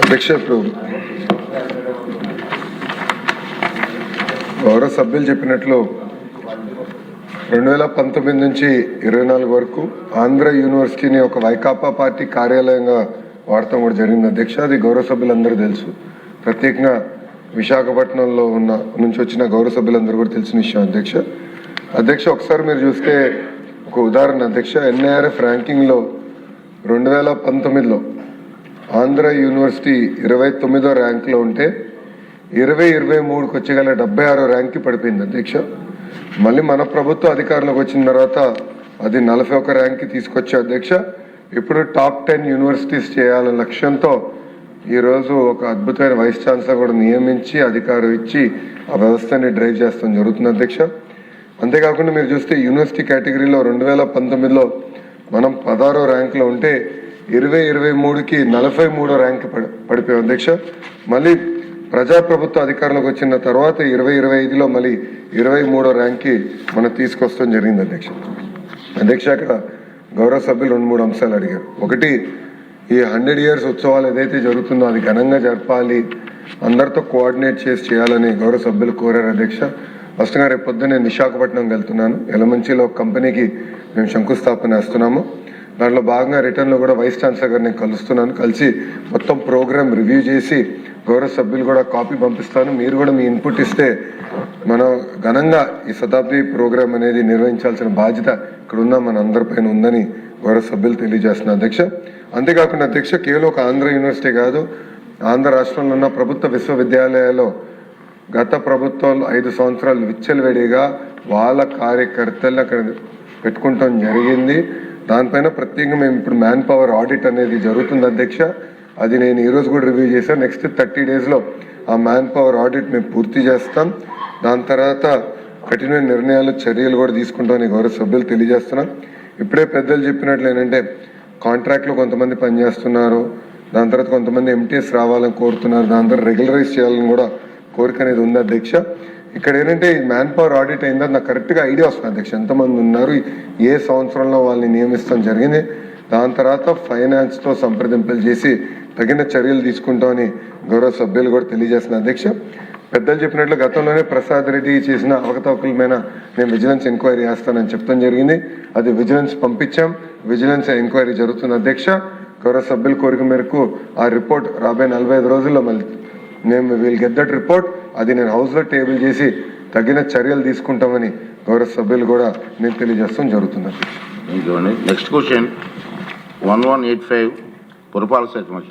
అధ్యక్ష, గౌరవ సభ్యులు చెప్పినట్లు 2019 నుంచి 24 వరకు ఆంధ్ర యూనివర్సిటీని ఒక వైకాపా పార్టీ కార్యాలయంగా వాడటం కూడా జరిగింది అధ్యక్ష. అది గౌరవ సభ్యులందరూ తెలుసు. ప్రత్యేకంగా విశాఖపట్నంలో నుంచి వచ్చిన గౌరవ సభ్యులందరూ కూడా తెలిసిన విషయం అధ్యక్ష. ఒకసారి మీరు చూస్తే ఒక ఉదాహరణ అధ్యక్ష, NIRF ర్యాంకింగ్లో 2019లో ఆంధ్ర యూనివర్సిటీ 29వ ర్యాంక్లో ఉంటే 2023కి వచ్చేగల 76వ ర్యాంక్కి పడిపోయింది అధ్యక్ష. మళ్ళీ మన ప్రభుత్వ అధికారంలోకి వచ్చిన తర్వాత అది 41 ర్యాంక్కి తీసుకొచ్చే అధ్యక్ష. ఇప్పుడు టాప్ 10 యూనివర్సిటీస్ చేయాలనే లక్ష్యంతో ఈరోజు ఒక అద్భుతమైన వైస్ ఛాన్సలర్ కూడా నియమించి అధికారం ఇచ్చి ఆ వ్యవస్థని డ్రైవ్ చేస్తాం జరుగుతుంది అధ్యక్ష. అంతేకాకుండా మీరు చూస్తే యూనివర్సిటీ కేటగిరీలో 2019లో మనం 16వ ర్యాంక్లో ఉంటే 2023కి 43వ ర్యాంక్ పడిపోయాం అధ్యక్ష. మళ్ళీ ప్రజాప్రభుత్వ అధికారంలోకి వచ్చిన తర్వాత 2025లో మళ్ళీ 23వ ర్యాంక్కి మనం తీసుకొస్తాం జరిగింది అధ్యక్ష. అక్కడ గౌరవ సభ్యులు 2-3 అంశాలు అడిగారు. ఒకటి, ఈ 100 years ఉత్సవాలు ఏదైతే జరుగుతుందో అది ఘనంగా జరపాలి, అందరితో కోఆర్డినేట్ చేసి చేయాలని గౌరవ సభ్యులు కోరారు అధ్యక్ష. ఫస్ట్గా రేపు పొద్దున్న నేను విశాఖపట్నం వెళ్తున్నాను. ఎలమంచిలో ఒక కంపెనీకి మేము శంకుస్థాపన వేస్తున్నాము. దాంట్లో భాగంగా రిటర్న్లో కూడా వైస్ ఛాన్సలర్ గారు నేను కలుస్తున్నాను. కలిసి మొత్తం ప్రోగ్రామ్ రివ్యూ చేసి గౌరవ సభ్యులు కూడా కాపీ పంపిస్తాను. మీరు కూడా మీ ఇన్పుట్ ఇస్తే మనం ఘనంగా ఈ శతాబ్ది ప్రోగ్రామ్ అనేది నిర్వహించాల్సిన బాధ్యత ఇక్కడ ఉన్న మన అందరిపైన ఉందని గౌరవ సభ్యులు తెలియజేస్తున్నారు అధ్యక్ష. అంతేకాకుండా అధ్యక్ష, కేవలం ఒక ఆంధ్ర యూనివర్సిటీ కాదు, ఆంధ్ర రాష్ట్రంలో ఉన్న ప్రభుత్వ విశ్వవిద్యాలయాల్లో గత ప్రభుత్వాలు 5 సంవత్సరాలు విచ్చలవిడిగా వాళ్ళ కార్యకర్తలు అక్కడ పెట్టుకుంటాం జరిగింది. దానిపైన ప్రత్యేకంగా మేము ఇప్పుడు మ్యాన్ పవర్ ఆడిట్ అనేది జరుగుతుంది అధ్యక్ష. అది నేను ఈరోజు కూడా రివ్యూ చేశాను. నెక్స్ట్ 30 daysలో ఆ మ్యాన్ పవర్ ఆడిట్ మేము పూర్తి చేస్తాం. దాని తర్వాత కఠినమైన నిర్ణయాలు చర్యలు కూడా తీసుకుంటామని గౌరవ సభ్యులు తెలియజేస్తున్నాం. ఇప్పుడే పెద్దలు చెప్పినట్లు ఏంటంటే కాంట్రాక్ట్లో కొంతమంది పనిచేస్తున్నారు, దాని తర్వాత కొంతమంది MTS రావాలని కోరుతున్నారు, దాని తర్వాత రెగ్యులరైజ్ చేయాలని కూడా కోరిక అనేది ఉంది అధ్యక్ష. ఇక్కడ ఏంటంటే ఈ మ్యాన్ పవర్ ఆడిట్ అయిందో నాకు కరెక్ట్గా ఐడియా వస్తుంది అధ్యక్ష, ఎంతమంది ఉన్నారు, ఏ సంవత్సరంలో వాళ్ళని నియమిస్తాం జరిగింది. దాని తర్వాత ఫైనాన్స్తో సంప్రదింపులు చేసి తగిన చర్యలు తీసుకుంటామని గౌరవ సభ్యులు కూడా తెలియజేస్తున్న అధ్యక్ష. పెద్దలు చెప్పినట్లు గతంలోనే ప్రసాద్ రెడ్డి చేసిన అవకతవకల మీద నేను విజిలెన్స్ ఎంక్వైరీ చేస్తానని చెప్పడం జరిగింది. అది విజిలెన్స్ పంపించాం, విజిలెన్స్ ఎంక్వైరీ జరుగుతున్న అధ్యక్ష. గౌరవ సభ్యుల కోరిక మేరకు ఆ రిపోర్ట్ రాబోయే 45 రోజుల్లో మళ్ళీ మేము వీల్ గెట్ దట్ రిపోర్ట్, అది నేను హౌస్లో టేబుల్ చేసి తగిన చర్యలు తీసుకుంటామని గౌరవ సభ్యులు కూడా నేను తెలియజేస్తాం జరుగుతుంది. నెక్స్ట్ క్వశ్చన్ 1185 పురపాలక శాఖ.